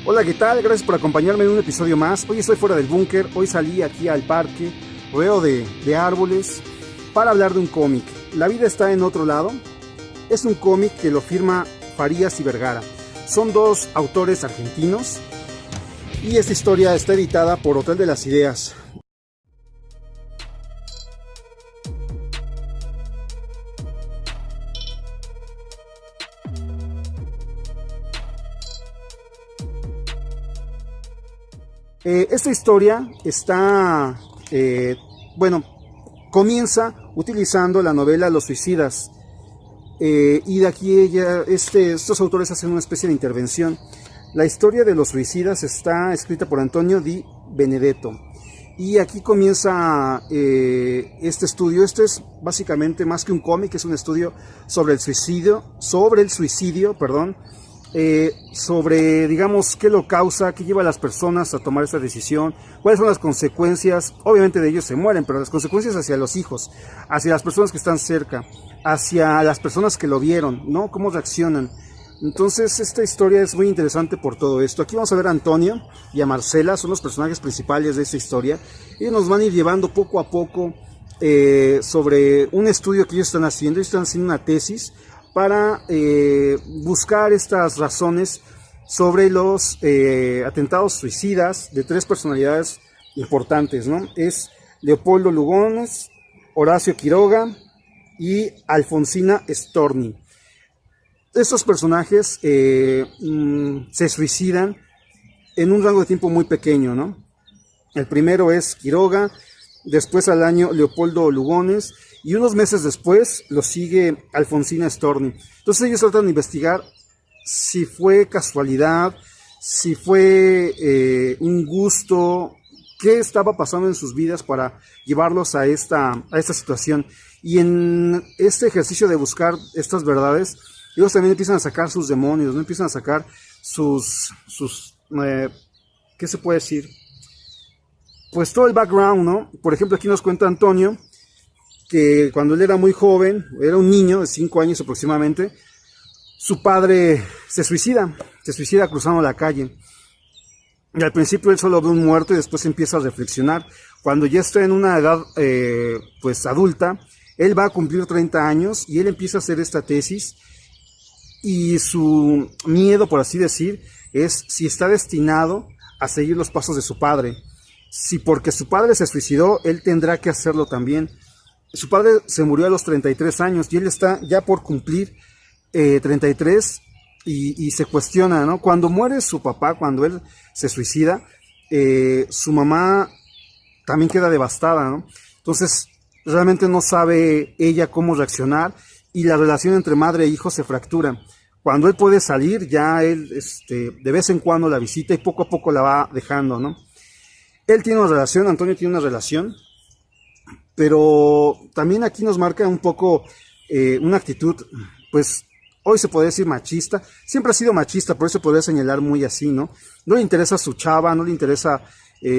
Hola, ¿qué tal? Gracias por acompañarme en un episodio más. Hoy estoy fuera del búnker, hoy salí aquí al parque, rodeo de árboles, para hablar de un cómic. La vida está en otro lado. Es un cómic que lo firma Farías y Vergara. Son dos autores argentinos y esta historia está editada por Hotel de las Ideas. Esta historia está, comienza utilizando la novela Los Suicidas. Y de aquí estos autores hacen una especie de intervención. La historia de Los Suicidas está escrita por Antonio Di Benedetto. Y aquí comienza este estudio. Este es básicamente más que un cómic, es un estudio sobre el suicidio, sobre, digamos, qué lo causa, qué lleva a las personas a tomar esta decisión, cuáles son las consecuencias. Obviamente de ellos se mueren, pero las consecuencias hacia los hijos, hacia las personas que están cerca, hacia las personas que lo vieron, ¿no? Cómo reaccionan. Entonces esta historia es muy interesante por todo esto. Aquí vamos a ver a Antonio y a Marcela, son los personajes principales de esta historia. Ellos nos van a ir llevando poco a poco sobre un estudio que ellos están haciendo. Ellos están haciendo una tesis para buscar estas razones sobre los atentados suicidas de tres personalidades importantes, ¿no? Es Leopoldo Lugones, Horacio Quiroga y Alfonsina Storni. Estos personajes se suicidan en un rango de tiempo muy pequeño, ¿no? El primero es Quiroga, después al año Leopoldo Lugones, y unos meses después lo sigue Alfonsina Storni. Entonces ellos tratan de investigar si fue casualidad, si fue un gusto, qué estaba pasando en sus vidas para llevarlos a esta situación. Y en este ejercicio de buscar estas verdades, ellos también empiezan a sacar sus demonios, ¿no? Empiezan a sacar sus ¿qué se puede decir? Pues todo el background, ¿no? Por ejemplo, aquí nos cuenta Antonio que cuando él era muy joven, era un niño de 5 años aproximadamente, su padre se suicida cruzando la calle. Y al principio él solo ve un muerto y después empieza a reflexionar. Cuando ya está en una edad pues adulta, él va a cumplir 30 años y él empieza a hacer esta tesis. Y su miedo, por así decir, es si está destinado a seguir los pasos de su padre. Si porque su padre se suicidó, él tendrá que hacerlo también. Su padre se murió a los 33 años y él está ya por cumplir 33 y se cuestiona, ¿no? Cuando muere su papá, cuando él se suicida, su mamá también queda devastada, ¿no? Entonces realmente no sabe ella cómo reaccionar y la relación entre madre e hijo se fractura. Cuando él puede salir, ya él de vez en cuando la visita y poco a poco la va dejando, ¿no? Él tiene una relación, Antonio tiene una relación, pero también aquí nos marca un poco una actitud, pues hoy se podría decir machista. Siempre ha sido machista, por eso podría señalar muy así, ¿no? No le interesa su chava, no le interesa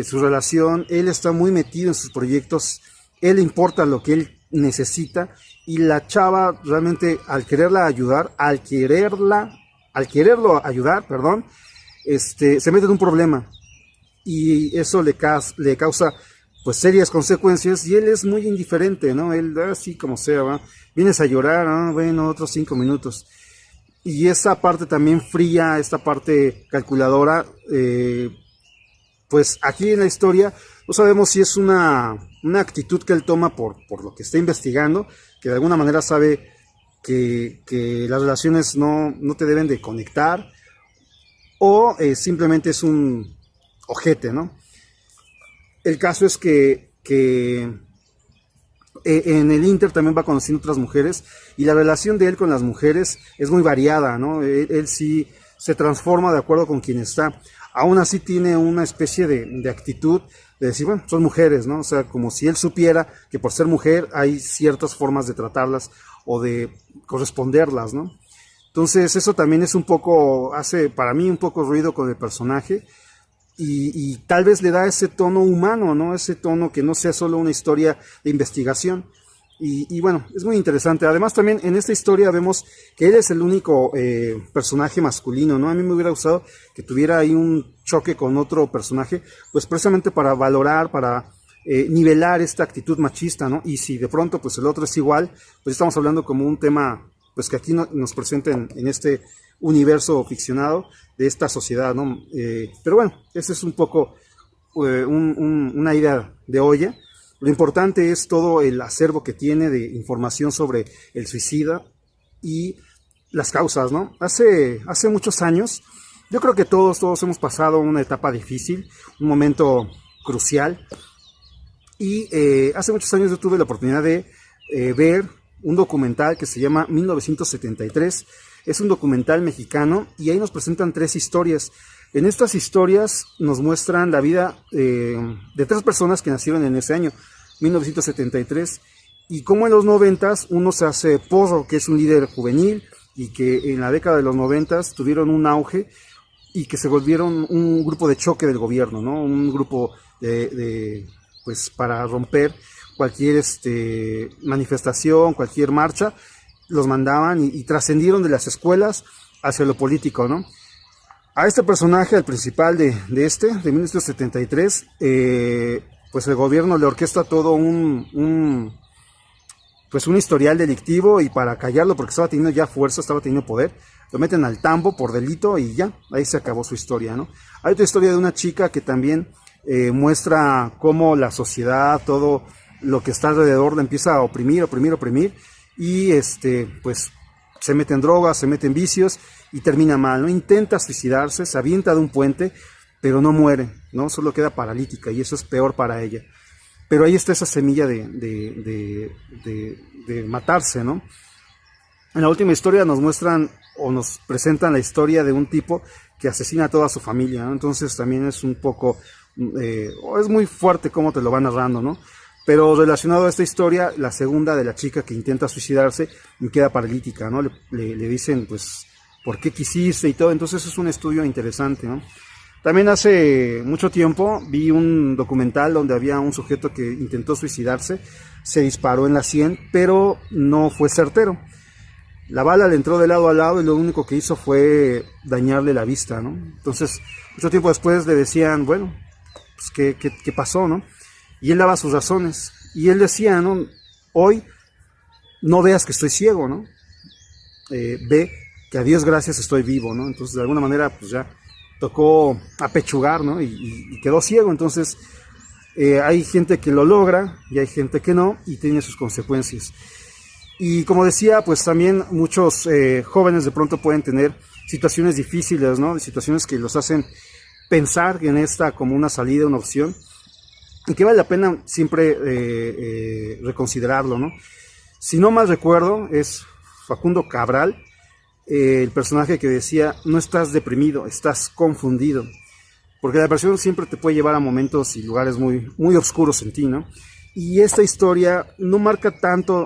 su relación, él está muy metido en sus proyectos, él le importa lo que él necesita, y la chava realmente al quererlo ayudar, se mete en un problema, y eso le causa pues serias consecuencias, y él es muy indiferente, ¿no? Él así como sea, ¿va? Vienes a llorar, ¿no? Bueno, otros 5 minutos. Y esa parte también fría, esta parte calculadora, pues aquí en la historia no sabemos si es una actitud que él toma por lo que está investigando, que de alguna manera sabe que las relaciones no te deben de conectar, o simplemente es un ojete, ¿no? El caso es que en el Inter también va conociendo otras mujeres, y la relación de él con las mujeres es muy variada, ¿no? Él sí se transforma de acuerdo con quien está. Aún así tiene una especie de actitud de decir, bueno, son mujeres, ¿no? O sea, como si él supiera que por ser mujer hay ciertas formas de tratarlas o de corresponderlas, ¿no? Entonces eso también es un poco, hace para mí un poco ruido con el personaje. Y tal vez le da ese tono humano, ¿no? Ese tono que no sea solo una historia de investigación. Y bueno, es muy interesante. Además también en esta historia vemos que él es el único personaje masculino, ¿no? A mí me hubiera gustado que tuviera ahí un choque con otro personaje, pues precisamente para valorar, para nivelar esta actitud machista, ¿no? Y si de pronto pues el otro es igual, pues estamos hablando como un tema pues que aquí nos presenta en este universo ficcionado de esta sociedad, ¿no? Pero bueno, ese es un poco una idea de olla. Lo importante es todo el acervo que tiene de información sobre el suicida y las causas, ¿no? Hace muchos años, yo creo que todos hemos pasado una etapa difícil, un momento crucial. Y hace muchos años yo tuve la oportunidad de ver un documental que se llama 1973. Es un documental mexicano y ahí nos presentan 3 historias. En estas historias nos muestran la vida de 3 personas que nacieron en ese año, 1973, y cómo en los 90s uno se hace Porro, que es un líder juvenil, y que en la década de los 90s tuvieron un auge y que se volvieron un grupo de choque del gobierno, ¿no? Un grupo pues para romper cualquier manifestación, cualquier marcha, los mandaban y trascendieron de las escuelas hacia lo político, ¿no? A este personaje, al principal de 1973, pues el gobierno le orquesta todo un historial delictivo, y para callarlo, porque estaba teniendo ya fuerza, estaba teniendo poder, lo meten al tambo por delito y ya, ahí se acabó su historia, ¿no? Hay otra historia de una chica que también muestra cómo la sociedad, todo lo que está alrededor, le empieza a oprimir, y pues se mete en drogas, se mete en vicios y termina mal, ¿no? Intenta suicidarse, se avienta de un puente, pero no muere, ¿no? Solo queda paralítica, y eso es peor para ella. Pero ahí está esa semilla de matarse, ¿no? En la última historia nos muestran o nos presentan la historia de un tipo que asesina a toda su familia, ¿no? Entonces también es un poco, es muy fuerte cómo te lo van narrando, ¿no? Pero relacionado a esta historia, la segunda de la chica que intenta suicidarse y queda paralítica, ¿no? Le dicen, pues, ¿por qué quisiste? Y todo. Entonces es un estudio interesante, ¿no? También hace mucho tiempo vi un documental donde había un sujeto que intentó suicidarse, se disparó en la sien, pero no fue certero. La bala le entró de lado a lado y lo único que hizo fue dañarle la vista, ¿no? Entonces, mucho tiempo después le decían, bueno, pues, ¿qué pasó, no? Y él daba sus razones. Y él decía, ¿no? Hoy no veas que estoy ciego, ¿no? Ve que a Dios gracias estoy vivo, ¿no? Entonces, de alguna manera, pues ya tocó apechugar, ¿no? Y quedó ciego. Entonces, hay gente que lo logra y hay gente que no, y tiene sus consecuencias. Y como decía, pues también muchos jóvenes de pronto pueden tener situaciones difíciles, ¿no? Situaciones que los hacen pensar en esta como una salida, una opción, y que vale la pena siempre reconsiderarlo, ¿no? Si no mal recuerdo, es Facundo Cabral, el personaje que decía, no estás deprimido, estás confundido, porque la depresión siempre te puede llevar a momentos y lugares muy, muy oscuros en ti, ¿no? Y esta historia no marca tanto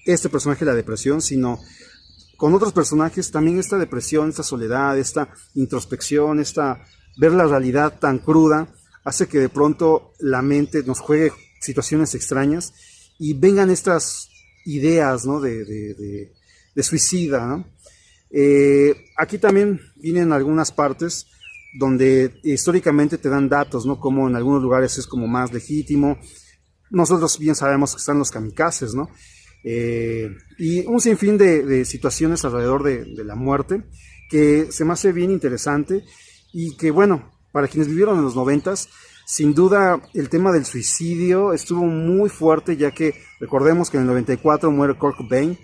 este personaje de la depresión, sino con otros personajes también esta depresión, esta soledad, esta introspección, ver la realidad tan cruda, hace que de pronto la mente nos juegue situaciones extrañas y vengan estas ideas, ¿no? de suicida, ¿no? Aquí también vienen algunas partes donde históricamente te dan datos, ¿no? Como en algunos lugares es como más legítimo. Nosotros bien sabemos que están los kamikazes, ¿no? Y un sinfín de situaciones alrededor de la muerte que se me hace bien interesante, y que bueno, para quienes vivieron en los 90s, sin duda el tema del suicidio estuvo muy fuerte, ya que recordemos que en el 94 muere Kurt Cobain,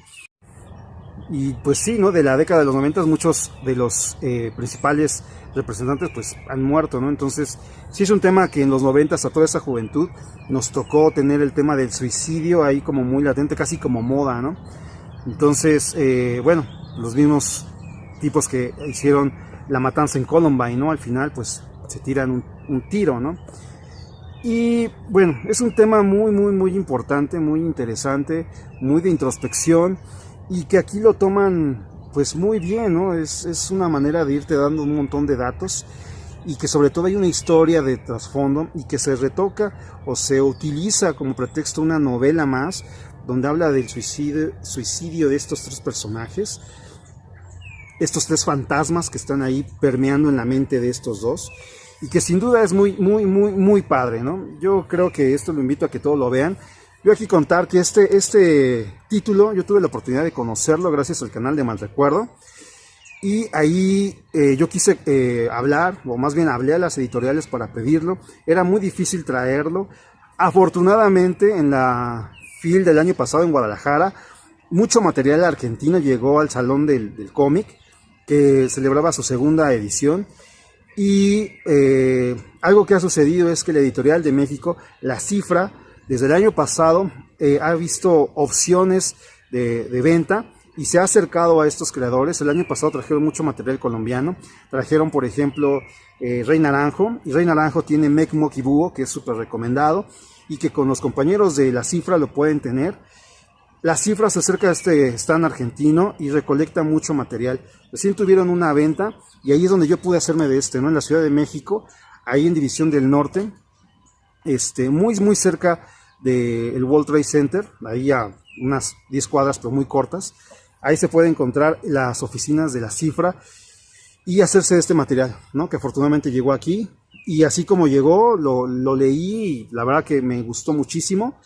y pues sí, ¿no? De la década de los 90 muchos de los principales representantes pues han muerto, ¿no? Entonces sí es un tema que en los 90 a toda esa juventud nos tocó tener el tema del suicidio ahí como muy latente, casi como moda, ¿no? Entonces, bueno, los mismos tipos que hicieron la matanza en Columbine, ¿no? Al final pues se tiran un tiro, ¿no? Y bueno, es un tema muy, muy, muy importante, muy interesante, muy de introspección, y que aquí lo toman pues muy bien, ¿no? Es una manera de irte dando un montón de datos, y que sobre todo hay una historia de trasfondo, y que se retoca o se utiliza como pretexto una novela más donde habla del suicidio de estos tres personajes, estos tres fantasmas que están ahí permeando en la mente de estos dos, y que sin duda es muy padre, ¿no? Yo creo que esto lo invito a que todos lo vean. Yo aquí contar que este título, yo tuve la oportunidad de conocerlo gracias al canal de Malrecuerdo, y ahí yo quise hablar, o más bien hablé a las editoriales para pedirlo. Era muy difícil traerlo. Afortunadamente en la FIL del año pasado en Guadalajara, mucho material argentino llegó al Salón del Cómic, que celebraba su segunda edición. Y algo que ha sucedido es que la editorial de México, La Cifra, desde el año pasado ha visto opciones de venta y se ha acercado a estos creadores. El año pasado trajeron mucho material colombiano. Trajeron, por ejemplo, Rey Naranjo. Y Rey Naranjo tiene Mek Moki Búho, que es súper recomendado y que con los compañeros de La Cifra lo pueden tener. La Cifra se acerca a este stand argentino y recolecta mucho material. Recién tuvieron una venta y ahí es donde yo pude hacerme de ¿no? En la Ciudad de México, ahí en División del Norte, muy cerca del World Trade Center, ahí a unas 10 cuadras, pero muy cortas. Ahí se puede encontrar las oficinas de La Cifra y hacerse de este material, ¿no? Que afortunadamente llegó aquí, y así como llegó, lo leí y la verdad que me gustó muchísimo.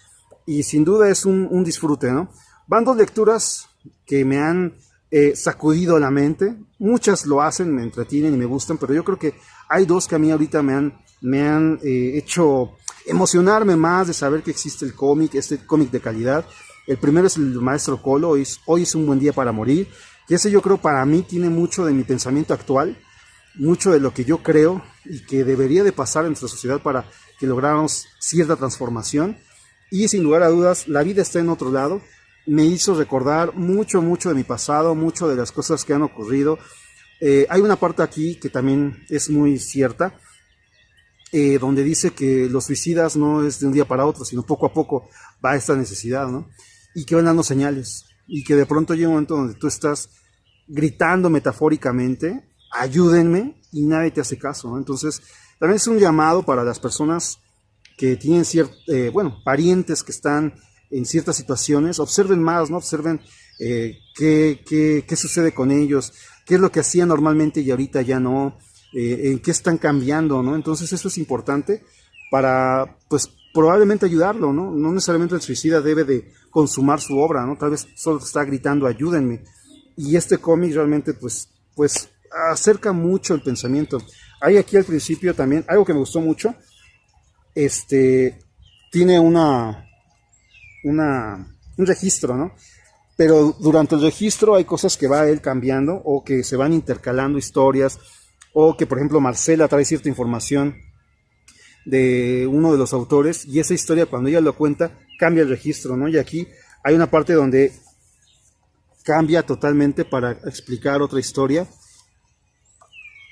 Y sin duda es un disfrute, ¿no? Van dos lecturas que me han sacudido la mente. Muchas lo hacen, me entretienen y me gustan, pero yo creo que hay dos que a mí ahorita me han hecho emocionarme más de saber que existe el cómic, este cómic de calidad. El primero es el Maestro Colo, Hoy es un buen día para morir. Y ese yo creo para mí tiene mucho de mi pensamiento actual, mucho de lo que yo creo y que debería de pasar en nuestra sociedad para que lográramos cierta transformación. Y sin lugar a dudas, La vida está en otro lado. Me hizo recordar mucho de mi pasado, mucho de las cosas que han ocurrido. Hay una parte aquí que también es muy cierta, donde dice que los suicidas no es de un día para otro, sino poco a poco va esta necesidad, ¿no? Y que van dando señales. Y que de pronto llega un momento donde tú estás gritando metafóricamente, ayúdenme, y nadie te hace caso, ¿no? Entonces, también es un llamado para las personas que tienen parientes que están en ciertas situaciones. Observen más, ¿no? Observen qué sucede con ellos, qué es lo que hacían normalmente y ahorita ya no, en qué están cambiando, ¿no? Entonces eso es importante para, pues, probablemente ayudarlo, ¿no? No necesariamente el suicida debe de consumar su obra, ¿no? Tal vez solo está gritando, ayúdenme. Y este cómic realmente, pues acerca mucho el pensamiento. Hay aquí al principio también, algo que me gustó mucho, tiene un registro, ¿no? Pero durante el registro hay cosas que va él cambiando o que se van intercalando historias, o que por ejemplo Marcela trae cierta información de uno de los autores y esa historia cuando ella lo cuenta cambia el registro, ¿no? Y aquí hay una parte donde cambia totalmente para explicar otra historia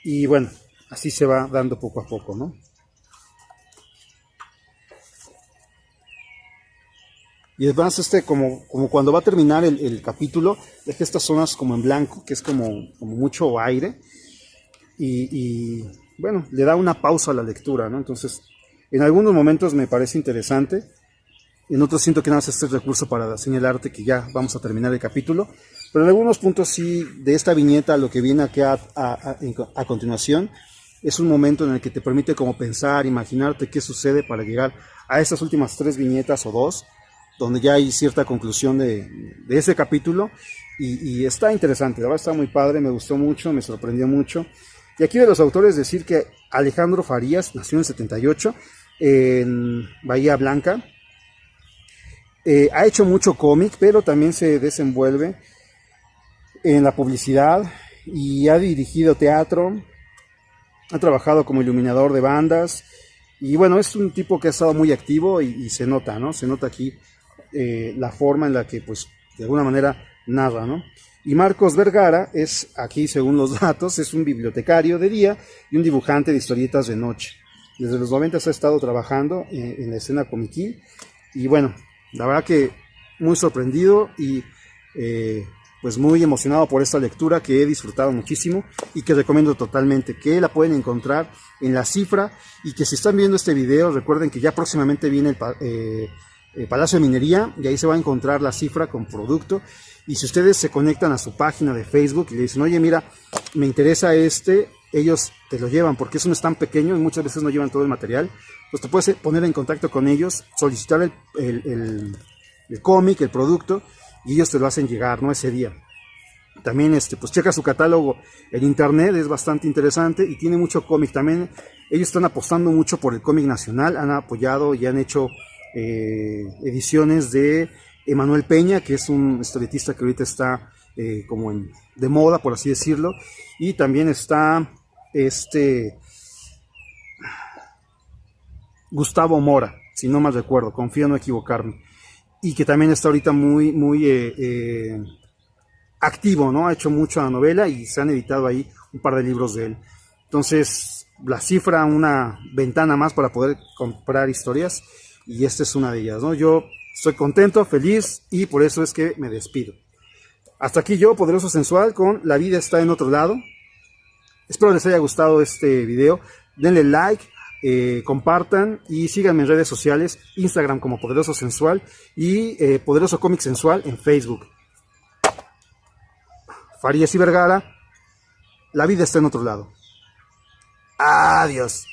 y bueno, así se va dando poco a poco, ¿no? Y además como cuando va a terminar el capítulo, deja estas zonas como en blanco, que es como mucho aire, y bueno, le da una pausa a la lectura, ¿no? Entonces, en algunos momentos me parece interesante, en otros siento que nada más este recurso para señalarte que ya vamos a terminar el capítulo, pero en algunos puntos sí, de esta viñeta, lo que viene aquí a continuación, es un momento en el que te permite como pensar, imaginarte qué sucede para llegar a estas últimas 3 viñetas o 2, donde ya hay cierta conclusión de ese capítulo, y está interesante, la verdad está muy padre, me gustó mucho, me sorprendió mucho. Y aquí de los autores decir que Alejandro Farías nació en el 78 en Bahía Blanca, ha hecho mucho cómic, pero también se desenvuelve en la publicidad y ha dirigido teatro, ha trabajado como iluminador de bandas, y bueno, es un tipo que ha estado muy activo y se nota, ¿no? Se nota aquí la forma en la que, pues, de alguna manera narra, ¿no? Y Marcos Vergara es, aquí según los datos, es un bibliotecario de día y un dibujante de historietas de noche. Desde los 90 ha estado trabajando en la escena comiquil, y bueno, la verdad que muy sorprendido y pues muy emocionado por esta lectura que he disfrutado muchísimo y que recomiendo totalmente, que la pueden encontrar en La Cifra, y que si están viendo este video recuerden que ya próximamente viene Palacio de Minería, y ahí se va a encontrar la cifra con producto. Y si ustedes se conectan a su página de Facebook y le dicen, oye, mira, me interesa ellos te lo llevan, porque es un stand pequeño y muchas veces no llevan todo el material. Pues te puedes poner en contacto con ellos, solicitar el cómic, el producto, y ellos te lo hacen llegar, ¿no? Ese día. También pues checa su catálogo en internet, es bastante interesante y tiene mucho cómic. También ellos están apostando mucho por el cómic nacional, han apoyado y han hecho ediciones de Emanuel Peña, que es un historietista que ahorita está como de moda, por así decirlo. Y también está Gustavo Mora, si no mal recuerdo, confío en no equivocarme. Y que también está ahorita muy activo, ¿no? Ha hecho mucha novela y se han editado ahí un par de libros de él. Entonces, la cifra, una ventana más para poder comprar historias, y esta es una de ellas, ¿no? Yo estoy contento, feliz, y por eso es que me despido. Hasta aquí yo, Poderoso Sensual, con La vida está en otro lado. Espero les haya gustado este video. Denle like, compartan y síganme en redes sociales, Instagram como Poderoso Sensual y Poderoso Cómic Sensual en Facebook. Farías y Vergara, la vida está en otro lado. Adiós.